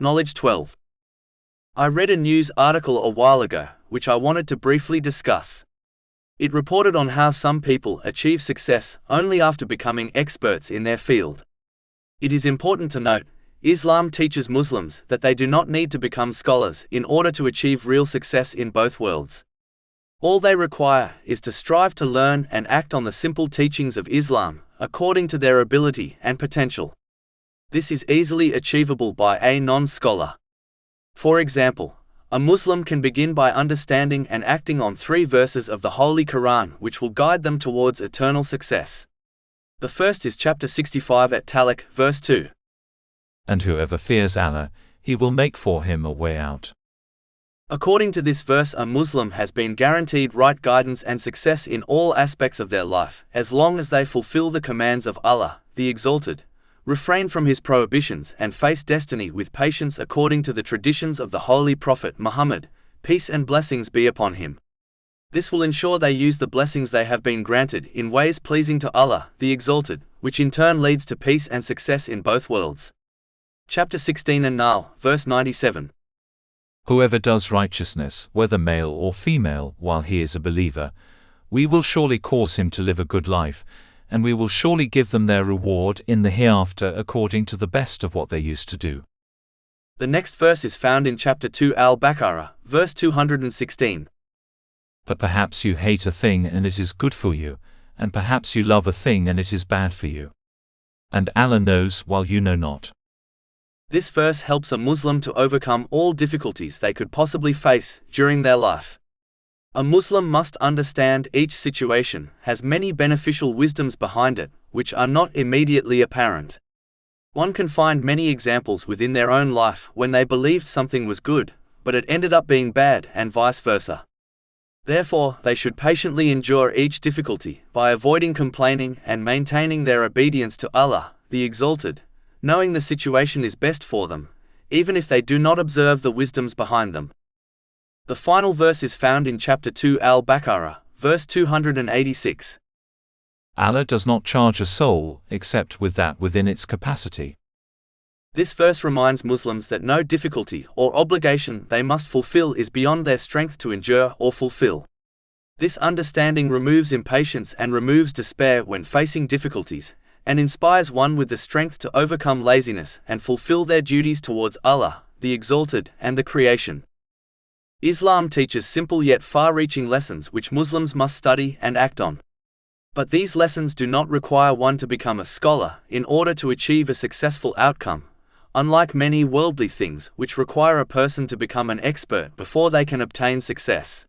Knowledge 12. I read a news article a while ago, which I wanted to briefly discuss. It reported on how some people achieve success only after becoming experts in their field. It is important to note, Islam teaches Muslims that they do not need to become scholars in order to achieve real success in both worlds. All they require is to strive to learn and act on the simple teachings of Islam, according to their ability and potential. This is easily achievable by a non-scholar. For example, a Muslim can begin by understanding and acting on 3 verses of the Holy Quran which will guide them towards eternal success. The first is chapter 65 at Talaq, verse 2. And whoever fears Allah, He will make for him a way out. According to this verse, a Muslim has been guaranteed right guidance and success in all aspects of their life, as long as they fulfill the commands of Allah, the Exalted, refrain from His prohibitions and face destiny with patience according to the traditions of the Holy Prophet Muhammad, peace and blessings be upon him. This will ensure they use the blessings they have been granted in ways pleasing to Allah, the Exalted, which in turn leads to peace and success in both worlds. Chapter 16 An-Nahl, verse 97. Whoever does righteousness, whether male or female, while he is a believer, we will surely cause him to live a good life, and we will surely give them their reward in the hereafter according to the best of what they used to do. The next verse is found in chapter 2 Al-Baqarah, verse 216. But perhaps you hate a thing and it is good for you, and perhaps you love a thing and it is bad for you. And Allah knows while you know not. This verse helps a Muslim to overcome all difficulties they could possibly face during their life. A Muslim must understand each situation has many beneficial wisdoms behind it, which are not immediately apparent. One can find many examples within their own life when they believed something was good, but it ended up being bad and vice versa. Therefore, they should patiently endure each difficulty by avoiding complaining and maintaining their obedience to Allah, the Exalted, knowing the situation is best for them, even if they do not observe the wisdoms behind them. The final verse is found in chapter 2 Al-Baqarah, verse 286. Allah does not charge a soul except with that within its capacity. This verse reminds Muslims that no difficulty or obligation they must fulfill is beyond their strength to endure or fulfill. This understanding removes impatience and removes despair when facing difficulties, and inspires one with the strength to overcome laziness and fulfill their duties towards Allah, the Exalted, and the creation. Islam teaches simple yet far-reaching lessons which Muslims must study and act on. But these lessons do not require one to become a scholar in order to achieve a successful outcome, unlike many worldly things which require a person to become an expert before they can obtain success.